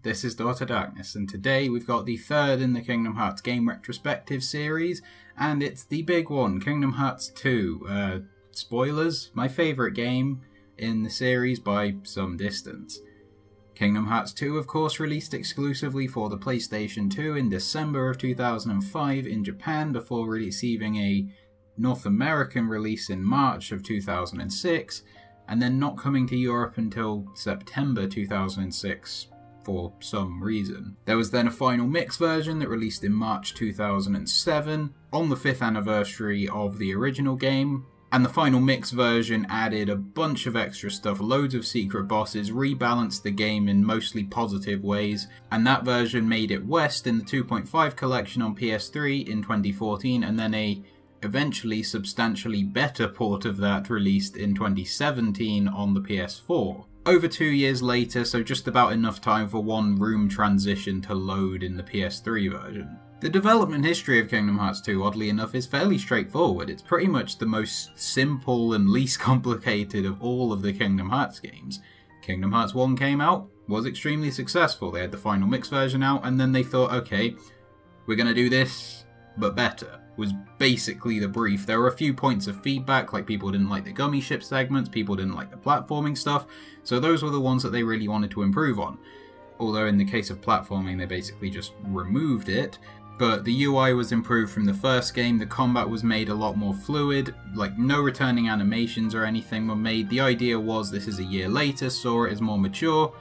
this is Daughter Darkness, and today we've got the third in the Kingdom Hearts game retrospective series, and it's the big one, Kingdom Hearts 2. Spoilers, my favourite game in the series by some distance. Kingdom Hearts 2 of course released exclusively for the PlayStation 2 in December of 2005 in Japan before receiving a North American release in March of 2006, and then not coming to Europe until September 2006 for some reason. There was then a final mix version that released in March 2007 on the 5th anniversary of the original game, and the final mix version added a bunch of extra stuff, loads of secret bosses, rebalanced the game in mostly positive ways, and that version made it west in the 2.5 collection on PS3 in 2014, and then a eventually substantially better port of that released in 2017 on the PS4. Over 2 years later, so just about enough time for one room transition to load in the PS3 version. The development history of Kingdom Hearts 2, oddly enough, is fairly straightforward. It's pretty much the most simple and least complicated of all of the Kingdom Hearts games. Kingdom Hearts 1 came out, was extremely successful. They had the final mix version out, and then they thought, okay, we're gonna do this, but better. Was basically the brief. There were a few points of feedback, like people didn't like the gummy ship segments, people didn't like the platforming stuff, so those were the ones that they really wanted to improve on. Although in the case of platforming, they basically just removed it. But the UI was improved from the first game, the combat was made a lot more fluid, like no returning animations or anything were made. The idea was this is a year later, Sora is more mature,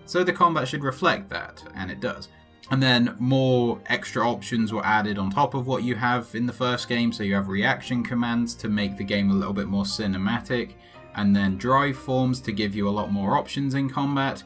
so the combat should reflect that, and it does. And then more extra options were added on top of what you have in the first game, so you have reaction commands to make the game a little bit more cinematic, and then drive forms to give you a lot more options in combat.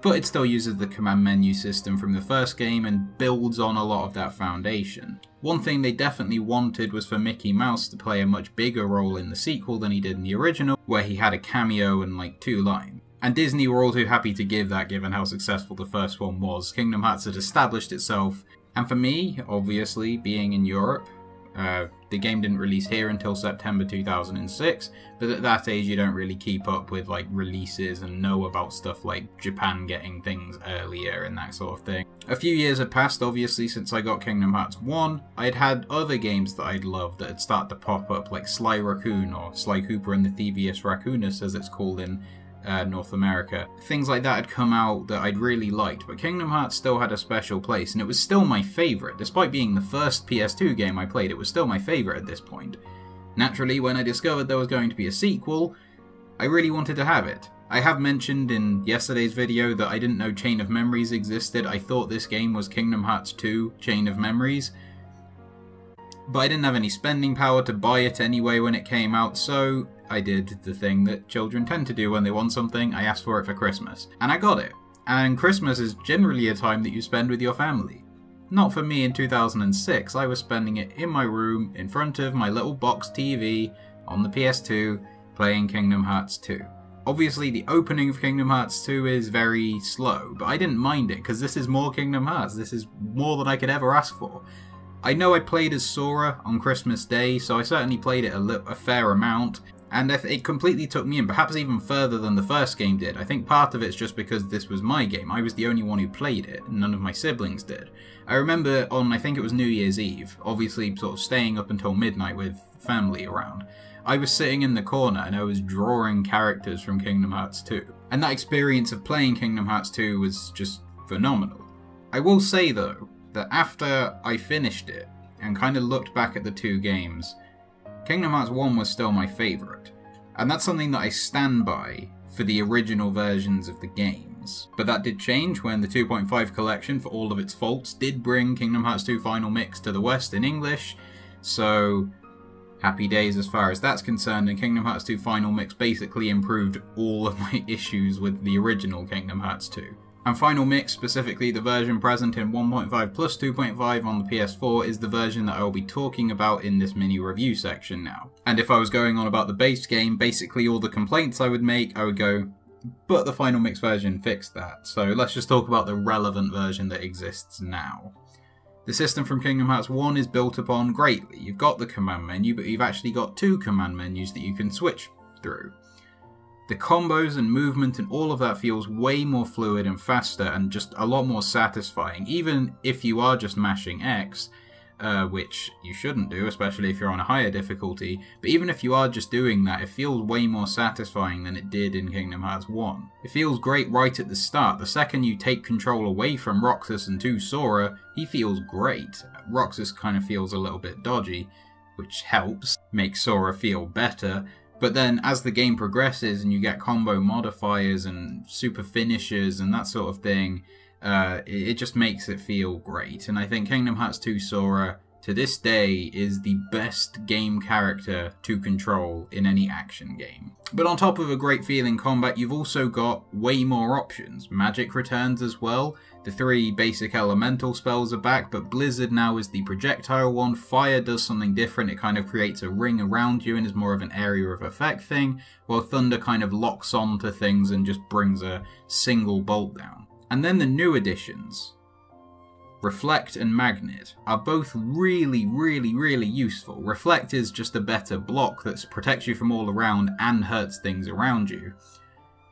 But it still uses the command menu system from the first game and builds on a lot of that foundation. One thing they definitely wanted was for Mickey Mouse to play a much bigger role in the sequel than he did in the original, where he had a cameo and like 2 lines. And Disney were all too happy to give that given how successful the first one was. Kingdom Hearts had established itself, and for me, obviously, being in Europe, the game didn't release here until September 2006, but at that age you don't really keep up with like releases and know about stuff like Japan getting things earlier and that sort of thing. A few years had passed obviously since I got Kingdom Hearts 1. I'd had other games that I'd loved that had started to pop up, like Sly Raccoon or Sly Cooper and the Thievius Raccoonus as it's called in North America. Things like that had come out that I'd really liked, but Kingdom Hearts still had a special place, and it was still my favourite. Despite being the first PS2 game I played, it was still my favourite at this point. Naturally, when I discovered there was going to be a sequel, I really wanted to have it. I have mentioned in yesterday's video that I didn't know Chain of Memories existed. I thought this game was Kingdom Hearts 2 Chain of Memories, but I didn't have any spending power to buy it anyway when it came out, so I did the thing that children tend to do when they want something. I asked for it for Christmas, and I got it. And Christmas is generally a time that you spend with your family. Not for me in 2006, I was spending it in my room, in front of my little box TV, on the PS2, playing Kingdom Hearts 2. Obviously the opening of Kingdom Hearts 2 is very slow, but I didn't mind it, because this is more Kingdom Hearts. This is more than I could ever ask for. I know I played as Sora on Christmas Day, so I certainly played it a fair amount, and it completely took me in, perhaps even further than the first game did. I think part of it's just because this was my game. I was the only one who played it, and none of my siblings did. I remember on, I think it was New Year's Eve, obviously sort of staying up until midnight with family around. I was sitting in the corner and I was drawing characters from Kingdom Hearts 2. And that experience of playing Kingdom Hearts 2 was just phenomenal. I will say though, that after I finished it, and kind of looked back at the 2 games, Kingdom Hearts 1 was still my favourite. And that's something that I stand by for the original versions of the games. But that did change when the 2.5 collection, for all of its faults, did bring Kingdom Hearts 2 Final Mix to the West in English, so happy days as far as that's concerned, and Kingdom Hearts 2 Final Mix basically improved all of my issues with the original Kingdom Hearts 2. And Final Mix, specifically the version present in 1.5 plus 2.5 on the PS4, is the version that I will be talking about in this mini review section now. And if I was going on about the base game, basically all the complaints I would make, I would go, but the Final Mix version fixed that. So let's just talk about the relevant version that exists now. The system from Kingdom Hearts 1 is built upon greatly. You've got the command menu, but you've actually got 2 command menus that you can switch through. The combos and movement and all of that feels way more fluid and faster and just a lot more satisfying, even if you are just mashing X, which you shouldn't do, especially if you're on a higher difficulty, but even if you are just doing that, it feels way more satisfying than it did in Kingdom Hearts 1. It feels great right at the start. The second you take control away from Roxas and to Sora, he feels great. Roxas kind of feels a little bit dodgy, which helps make Sora feel better. But then as the game progresses and you get combo modifiers and super finishes and that sort of thing, it just makes it feel great. And I think Kingdom Hearts 2 Sora, to this day, is the best game character to control in any action game. But on top of a great feeling combat, you've also got way more options. Magic returns as well. The 3 basic elemental spells are back, but Blizzard now is the projectile one. Fire does something different. It kind of creates a ring around you and is more of an area of effect thing, while Thunder kind of locks onto things and just brings a single bolt down. And then the new additions, Reflect and Magnet, are both really, really, really useful. Reflect is just a better block that protects you from all around and hurts things around you,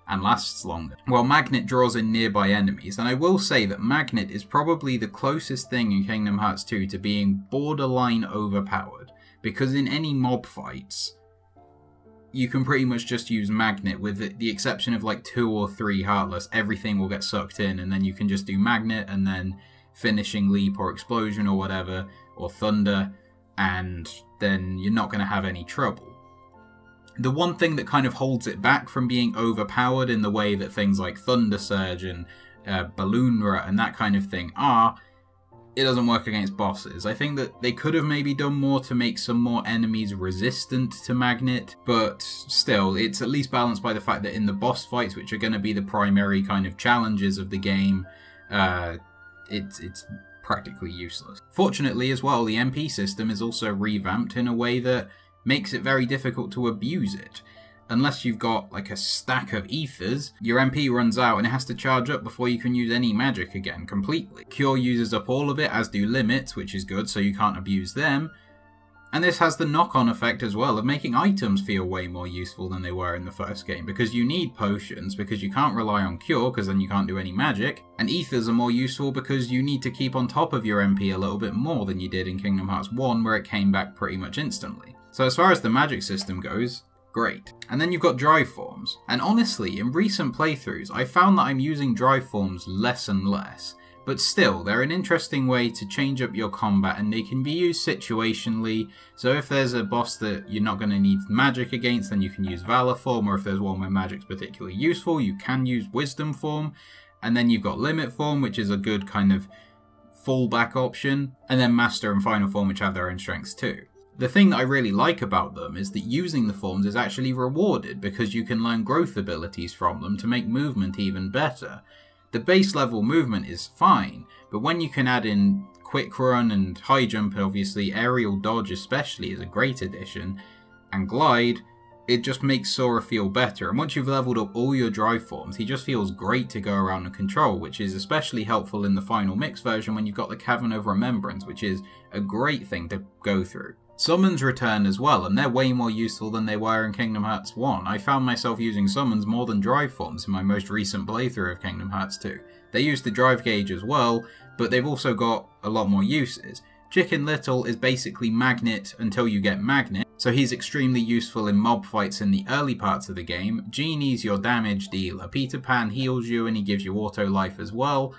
and lasts longer, while Magnet draws in nearby enemies. And I will say that Magnet is probably the closest thing in Kingdom Hearts 2 to being borderline overpowered, because in any mob fights, you can pretty much just use Magnet, with the exception of like 2 or 3 Heartless. Everything will get sucked in, and then you can just do Magnet, and then Finishing Leap or Explosion or whatever, or Thunder, and then you're not going to have any trouble. The one thing that kind of holds it back from being overpowered in the way that things like Thunder Surge and Balloonra and that kind of thing are, it doesn't work against bosses. I think that they could have maybe done more to make some more enemies resistant to Magnet, but still, it's at least balanced by the fact that in the boss fights, which are going to be the primary kind of challenges of the game, it's practically useless. Fortunately as well, the MP system is also revamped in a way that makes it very difficult to abuse it. Unless you've got like a stack of ethers, your MP runs out and it has to charge up before you can use any magic again completely. Cure uses up all of it, as do limits, which is good, so you can't abuse them. And this has the knock-on effect as well of making items feel way more useful than they were in the first game, because you need potions, because you can't rely on Cure, because then you can't do any magic, and ethers are more useful because you need to keep on top of your MP a little bit more than you did in Kingdom Hearts 1, where it came back pretty much instantly. So as far as the magic system goes, great. And then you've got drive forms, and honestly, in recent playthroughs, I found that I'm using drive forms less and less. But still, they're an interesting way to change up your combat, and they can be used situationally. So if there's a boss that you're not going to need magic against, then you can use Valor form, or if there's one where magic's particularly useful, you can use Wisdom form. And then you've got Limit form, which is a good kind of fallback option, and then Master and Final form, which have their own strengths too. The thing that I really like about them is that using the forms is actually rewarded, because you can learn growth abilities from them to make movement even better. The base level movement is fine, but when you can add in Quick Run and High Jump, obviously Aerial Dodge especially is a great addition, and Glide, it just makes Sora feel better. And once you've leveled up all your drive forms, he just feels great to go around and control, which is especially helpful in the final mix version when you've got the Cavern of Remembrance, which is a great thing to go through. Summons return as well, and they're way more useful than they were in Kingdom Hearts 1. I found myself using summons more than drive forms in my most recent playthrough of Kingdom Hearts 2. They use the drive gauge as well, but they've also got a lot more uses. Chicken Little is basically Magnet until you get Magnet, so he's extremely useful in mob fights in the early parts of the game. Genie's your damage dealer. Peter Pan heals you and he gives you auto life as well.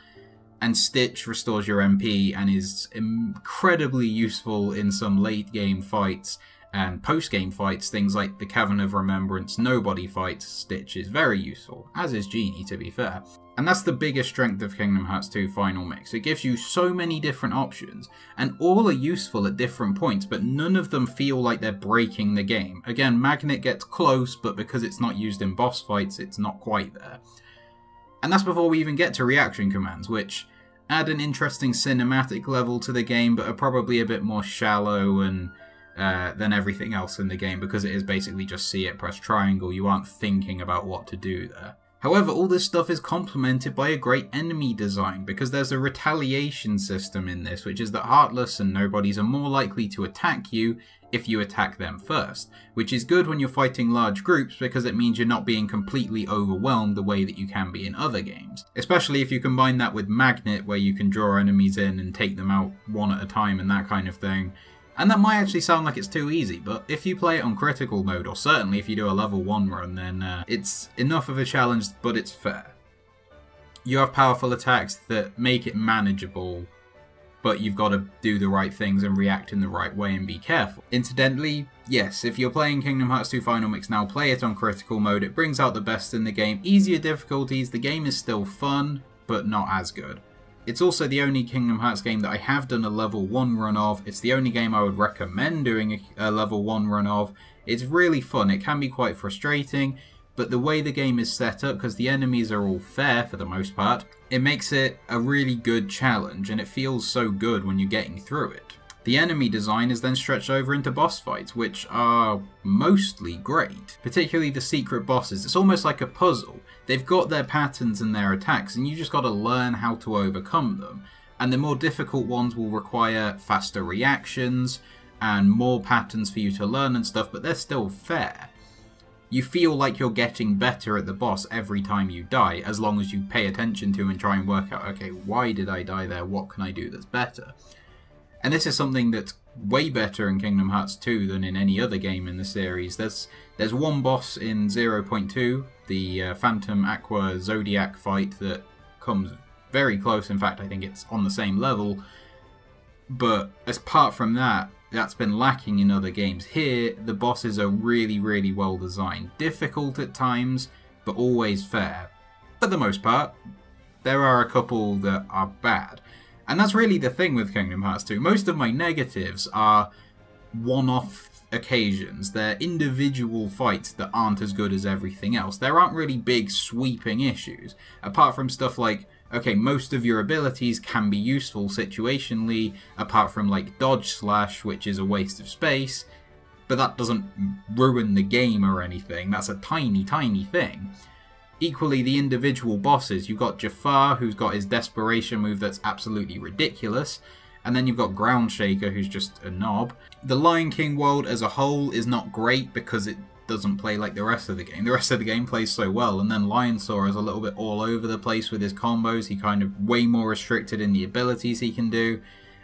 And Stitch restores your MP and is incredibly useful in some late game fights and post game fights, things like the Cavern of Remembrance, Nobody fights. Stitch is very useful, as is Genie to be fair. And that's the biggest strength of Kingdom Hearts 2 Final Mix. It gives you so many different options, and all are useful at different points, but none of them feel like they're breaking the game. Again, Magnet gets close, but because it's not used in boss fights, it's not quite there. And that's before we even get to reaction commands, which add an interesting cinematic level to the game, but are probably a bit more shallow and than everything else in the game, because it is basically just see it, press triangle. You aren't thinking about what to do there. However, all this stuff is complemented by a great enemy design, because there's a retaliation system in this, which is that Heartless and Nobodies are more likely to attack you if you attack them first, which is good when you're fighting large groups because it means you're not being completely overwhelmed the way that you can be in other games. Especially if you combine that with Magnet, where you can draw enemies in and take them out one at a time and that kind of thing. And that might actually sound like it's too easy, but if you play it on critical mode, or certainly if you do a level 1 run, then it's enough of a challenge, but it's fair. You have powerful attacks that make it manageable, but you've got to do the right things and react in the right way and be careful. Incidentally, yes, if you're playing Kingdom Hearts 2 Final Mix now, play it on critical mode. It brings out the best in the game. Easier difficulties, the game is still fun, but not as good. It's also the only Kingdom Hearts game that I have done a level 1 run of. It's the only game I would recommend doing a level 1 run of. It's really fun. It can be quite frustrating, but the way the game is set up, because the enemies are all fair for the most part, it makes it a really good challenge, and it feels so good when you're getting through it. The enemy design is then stretched over into boss fights, which are mostly great, particularly the secret bosses. It's almost like a puzzle. They've got their patterns and their attacks, and you just got to learn how to overcome them. And the more difficult ones will require faster reactions and more patterns for you to learn and stuff, but they're still fair. You feel like you're getting better at the boss every time you die, as long as you pay attention to and try and work out, okay, why did I die there? What can I do that's better? And this is something that's way better in Kingdom Hearts 2 than in any other game in the series. There's one boss in 0.2, the Phantom Aqua Zodiac fight, that comes very close. In fact, I think it's on the same level. But apart from that, that's been lacking in other games. Here, the bosses are really, really well designed. Difficult at times, but always fair. For the most part, there are a couple that are bad. And that's really the thing with Kingdom Hearts 2. Most of my negatives are one-off occasions. They're individual fights that aren't as good as everything else. There aren't really big sweeping issues, apart from stuff like, okay, most of your abilities can be useful situationally, apart from like Dodge Slash, which is a waste of space, but that doesn't ruin the game or anything. That's a tiny, tiny thing. Equally, the individual bosses, you've got Jafar, who's got his Desperation move that's absolutely ridiculous, and then you've got Ground Shaker, who's just a knob. The Lion King world as a whole is not great because it doesn't play like the rest of the game. The rest of the game plays so well, and then Lionsaur is a little bit all over the place with his combos. He kind of way more restricted in the abilities he can do,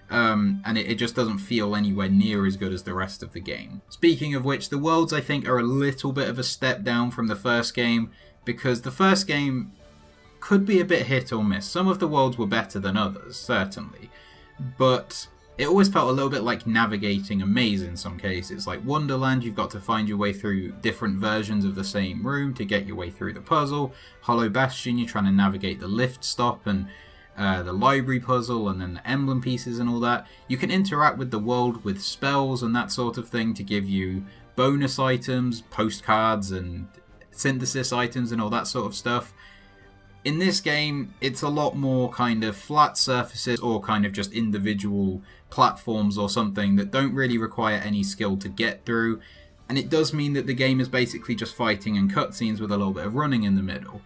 and it just doesn't feel anywhere near as good as the rest of the game. Speaking of which, the worlds I think are a little bit of a step down from the first game, because the first game could be a bit hit or miss. Some of the worlds were better than others, certainly, but it always felt a little bit like navigating a maze in some cases. Like Wonderland, you've got to find your way through different versions of the same room to get your way through the puzzle. Hollow Bastion, you're trying to navigate the lift stop and the library puzzle and then the emblem pieces and all that. You can interact with the world with spells and that sort of thing to give you bonus items, postcards and synthesis items and all that sort of stuff. In this game, it's a lot more kind of flat surfaces or kind of just individual platforms or something that don't really require any skill to get through, and it does mean that the game is basically just fighting and cutscenes with a little bit of running in the middle.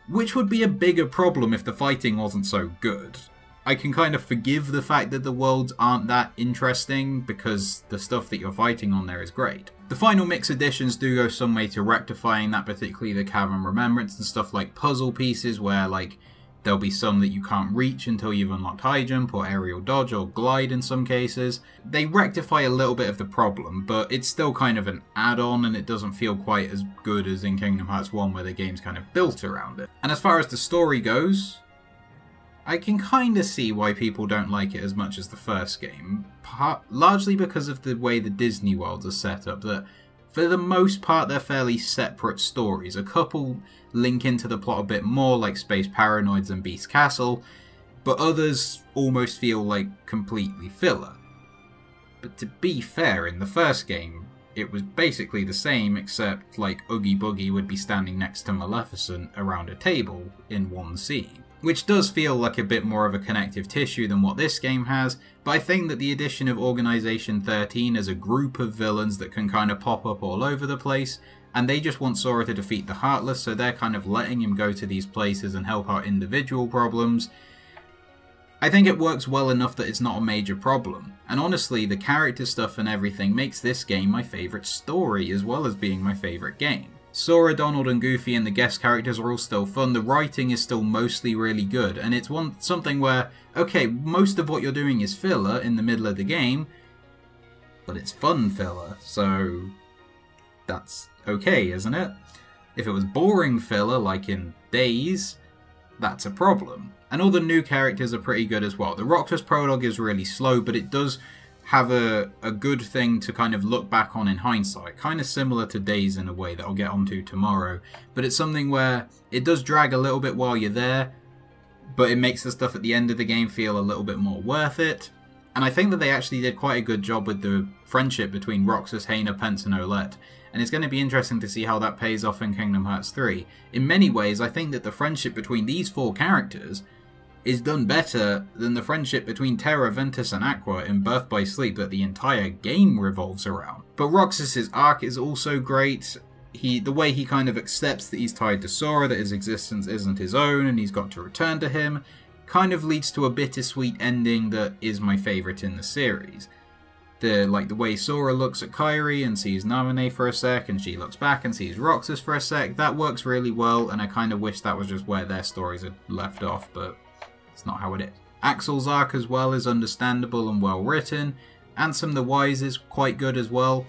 Which would be a bigger problem if the fighting wasn't so good. I can kind of forgive the fact that the worlds aren't that interesting because the stuff that you're fighting on there is great. The Final Mix editions do go some way to rectifying that, particularly the Cavern Remembrance and stuff like puzzle pieces where like there'll be some that you can't reach until you've unlocked high jump or aerial dodge or glide in some cases. They rectify a little bit of the problem, but it's still kind of an add-on and it doesn't feel quite as good as in Kingdom Hearts 1 where the game's kind of built around it. And as far as the story goes, I can kind of see why people don't like it as much as the first game, largely because of the way the Disney worlds are set up, that for the most part they're fairly separate stories. A couple link into the plot a bit more, like Space Paranoids and Beast Castle, but others almost feel like completely filler. But to be fair, in the first game, it was basically the same, except like Oogie Boogie would be standing next to Maleficent around a table in one scene. Which does feel like a bit more of a connective tissue than what this game has, but I think that the addition of Organization 13 as a group of villains that can kind of pop up all over the place and they just want Sora to defeat the Heartless, so they're kind of letting him go to these places and help out individual problems. I think it works well enough that it's not a major problem, and honestly, the character stuff and everything makes this game my favourite story, as well as being my favourite game. Sora, Donald and Goofy and the guest characters are all still fun, the writing is still mostly really good, and it's something where, okay, most of what you're doing is filler in the middle of the game, but it's fun filler, so that's okay, isn't it? If it was boring filler, like in Days, that's a problem. And all the new characters are pretty good as well. The Roxas prologue is really slow, but it does have a good thing to kind of look back on in hindsight. Kind of similar to Days in a way that I'll get onto tomorrow. But it's something where it does drag a little bit while you're there, but it makes the stuff at the end of the game feel a little bit more worth it. And I think that they actually did quite a good job with the friendship between Roxas, Hayner, Pence and Olette. And it's going to be interesting to see how that pays off in Kingdom Hearts 3. In many ways, I think that the friendship between these four characters is done better than the friendship between Terra, Ventus and Aqua in Birth by Sleep that the entire game revolves around. But Roxas's arc is also great. The way he kind of accepts that he's tied to Sora, that his existence isn't his own and he's got to return to him, kind of leads to a bittersweet ending that is my favourite in the series. The way Sora looks at Kairi and sees Naminé for a sec, and she looks back and sees Roxas for a sec, that works really well, and I kind of wish that was just where their stories had left off, but it's not how it is. Axel's arc as well is understandable and well written. Ansem the Wise is quite good as well.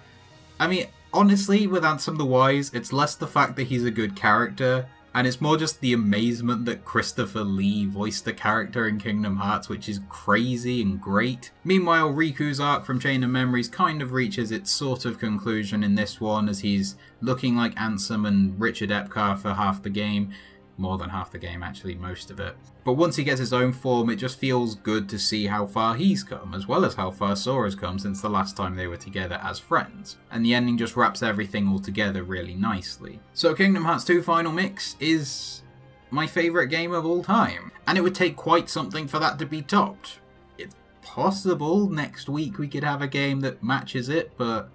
I mean, honestly, with Ansem the Wise, it's less the fact that he's a good character, and it's more just the amazement that Christopher Lee voiced the character in Kingdom Hearts, which is crazy and great. Meanwhile, Riku's arc from Chain of Memories kind of reaches its sort of conclusion in this one, as he's looking like Ansem and Richard Epcar for half the game. More than half the game, actually, most of it. But once he gets his own form, it just feels good to see how far he's come, as well as how far Sora's come since the last time they were together as friends. And the ending just wraps everything all together really nicely. So Kingdom Hearts 2 Final Mix is my favourite game of all time. And it would take quite something for that to be topped. It's possible next week we could have a game that matches it, but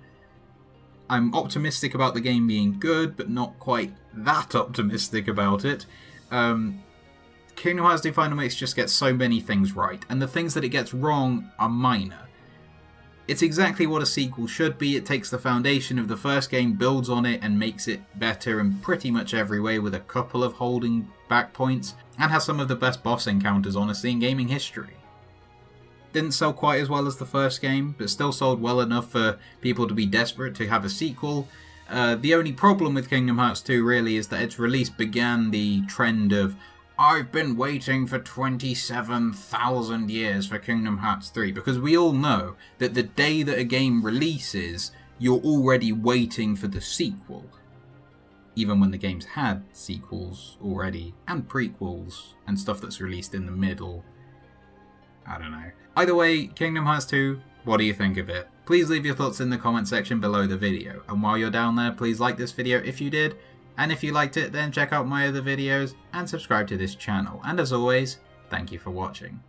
I'm optimistic about the game being good, but not quite that optimistic about it. Kingdom Hearts 2 Final Mix just gets so many things right, and the things that it gets wrong are minor. It's exactly what a sequel should be. It takes the foundation of the first game, builds on it, and makes it better in pretty much every way, with a couple of holding back points, and has some of the best boss encounters, honestly, in gaming history. Didn't sell quite as well as the first game, but still sold well enough for people to be desperate to have a sequel. The only problem with Kingdom Hearts 2 really is that its release began the trend of, I've been waiting for 27,000 years for Kingdom Hearts 3, because we all know that the day that a game releases, you're already waiting for the sequel. Even when the game's had sequels already, and prequels, and stuff that's released in the middle. I don't know. Either way, Kingdom Hearts 2, what do you think of it? Please leave your thoughts in the comment section below the video. And while you're down there, please like this video if you did. And if you liked it, then check out my other videos and subscribe to this channel. And as always, thank you for watching.